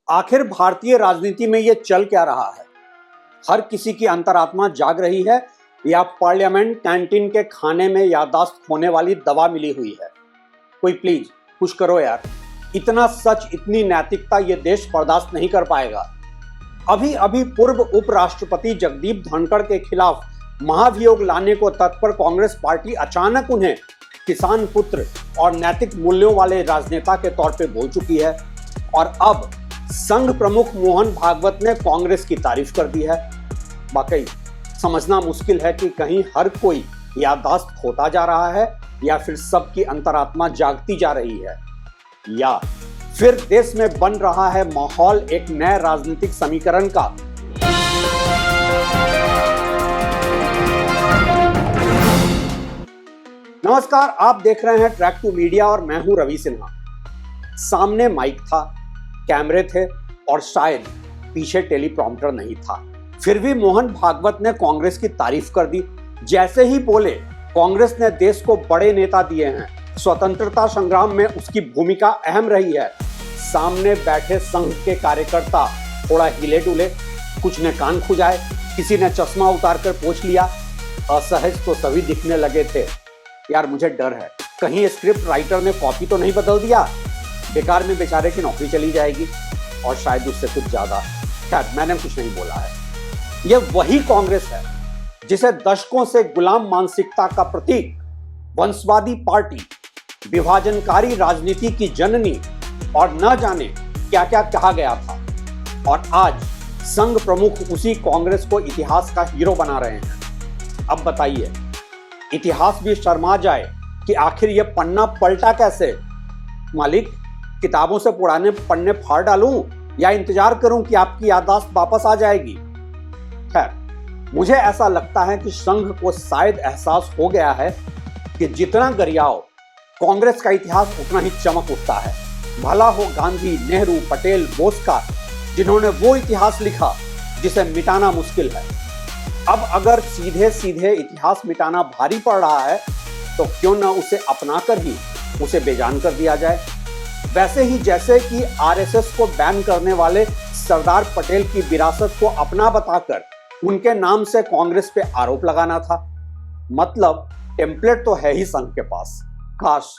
आखिर भारतीय राजनीति में ये चल क्या रहा है? हर किसी की अंतरात्मा जाग रही है या पार्लियामेंट कैंटीन के खाने में याददाश्त खोने वाली दवा मिली हुई है? कोई प्लीज कुछ करो यार। इतना सच, इतनी नैतिकता ये देश बर्दाश्त नहीं कर पाएगा। अभी अभी पूर्व उपराष्ट्रपति जगदीप धनखड़ के खिलाफ महाभियोग लाने को तत्पर कांग्रेस पार्टी अचानक उन्हें किसान पुत्र और नैतिक मूल्यों वाले राजनेता के तौर पे भूल चुकी है। और अब संघ प्रमुख मोहन भागवत ने कांग्रेस की तारीफ कर दी है। वाकई समझना मुश्किल है कि कहीं हर कोई याददाश्त खोता जा रहा है या फिर सबकी अंतरात्मा जागती जा रही है, या फिर देश में बन रहा है माहौल एक नए राजनीतिक समीकरण का। नमस्कार, आप देख रहे हैं ट्रैक टू मीडिया और मैं हूं रवि सिन्हा। सामने माइक था, कैमरे थे और शायद पीछे टेलीप्रॉम्प्टर नहीं था, फिर भी मोहन भागवत ने कांग्रेस की तारीफ कर दी। जैसे ही बोले, कांग्रेस ने देश को बड़े नेता दिए हैं, स्वतंत्रता संग्राम में उसकी भूमिका अहम रही है। सामने बैठे संघ के कार्यकर्ता थोड़ा हिले डुले, कुछ ने कान खुजाए, किसी ने चश्मा उतार कर पोंछ लिया। असहज तो सभी दिखने लगे थे। यार मुझे डर है, कहीं स्क्रिप्ट राइटर ने कॉपी तो नहीं बदल दिया, बेकार में बेचारे की नौकरी चली जाएगी और शायद उससे कुछ ज्यादा। खैर, मैंने कुछ नहीं बोला है। यह वही कांग्रेस है जिसे दशकों से गुलाम मानसिकता का प्रतीक, वंशवादी पार्टी, विभाजनकारी राजनीति की जननी और न जाने क्या क्या कहा गया था। और आज संघ प्रमुख उसी कांग्रेस को इतिहास का हीरो बना रहे हैं। अब बताइए, इतिहास भी शर्मा जाए कि आखिर यह पन्ना पलटा कैसे? मालिक, किताबों से पुराने पन्ने फाड़ डालूं या इंतजार करूं कि आपकी याददाश्त वापस आ जाएगी? खैर, मुझे ऐसा लगता है कि संघ को शायद एहसास हो गया है कि जितना गरियाओ कांग्रेस का इतिहास उतना ही चमक उठता है। भला हो गांधी, नेहरू, पटेल, बोस का, जिन्होंने वो इतिहास लिखा जिसे मिटाना मुश्किल है। अब अगर सीधे सीधे इतिहास मिटाना भारी पड़ रहा है तो क्यों ना उसे अपनाकर ही उसे बेजान कर दिया जाए। वैसे ही जैसे कि आरएसएस को बैन करने वाले सरदार पटेल की विरासत को अपना बताकर उनके नाम से कांग्रेस पे आरोप लगाना था। मतलब टेम्पलेट तो है ही संघ के पास। काश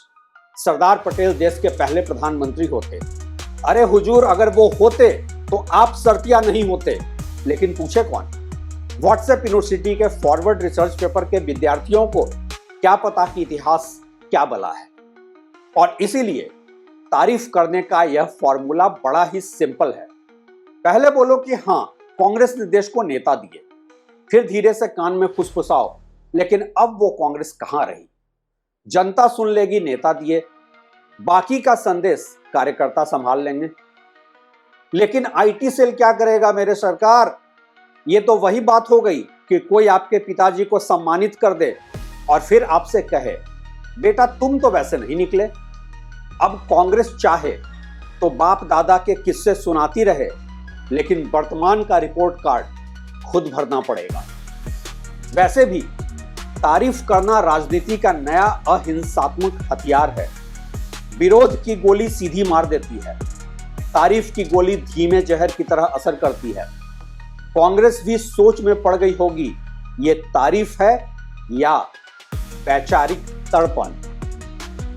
सरदार पटेल देश के पहले प्रधानमंत्री होते। अरे हुजूर, अगर वो होते तो आप सर्तिया नहीं होते। लेकिन पूछे कौन? व्हाट्सएप यूनिवर्सिटी के फॉरवर्ड रिसर्च पेपर के विद्यार्थियों को क्या पता कि इतिहास क्या बला है। और इसीलिए तारीफ करने का यह फॉर्मूला बड़ा ही सिंपल है। पहले बोलो कि हाँ, कांग्रेस ने देश को नेता दिए, फिर धीरे से कान में फुसफुसाओ, लेकिन अब वो कांग्रेस कहां रही? जनता सुन लेगी नेता दिए, बाकी का संदेश कार्यकर्ता संभाल लेंगे। लेकिन आईटी सेल क्या करेगा मेरे सरकार? ये तो वही बात हो गई कि कोई आपके पिताजी को सम्मानित कर दे और फिर आपसे कहे, बेटा तुम तो वैसे नहीं निकले। अब कांग्रेस चाहे तो बाप दादा के किस्से सुनाती रहे, लेकिन वर्तमान का रिपोर्ट कार्ड खुद भरना पड़ेगा। वैसे भी तारीफ करना राजनीति का नया अहिंसात्मक हथियार है। विरोध की गोली सीधी मार देती है, तारीफ की गोली धीमे जहर की तरह असर करती है। कांग्रेस भी सोच में पड़ गई होगी, ये तारीफ है या वैचारिक तड़पण।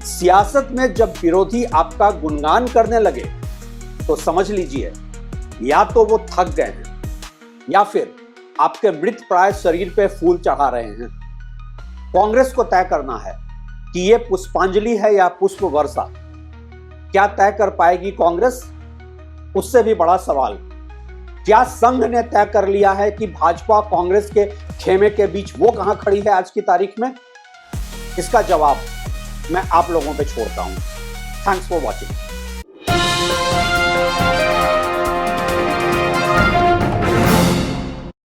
सियासत में जब विरोधी आपका गुणगान करने लगे तो समझ लीजिए, या तो वो थक गए हैं या फिर आपके मृत प्राय शरीर पे फूल चढ़ा रहे हैं। कांग्रेस को तय करना है कि ये पुष्पांजलि है या पुष्प वर्षा। क्या तय कर पाएगी कांग्रेस? उससे भी बड़ा सवाल, क्या संघ ने तय कर लिया है कि भाजपा कांग्रेस के खेमे के बीच वो कहां खड़ी है आज की तारीख में? इसका जवाब मैं आप लोगों पे छोड़ता हूं। Thanks for watching.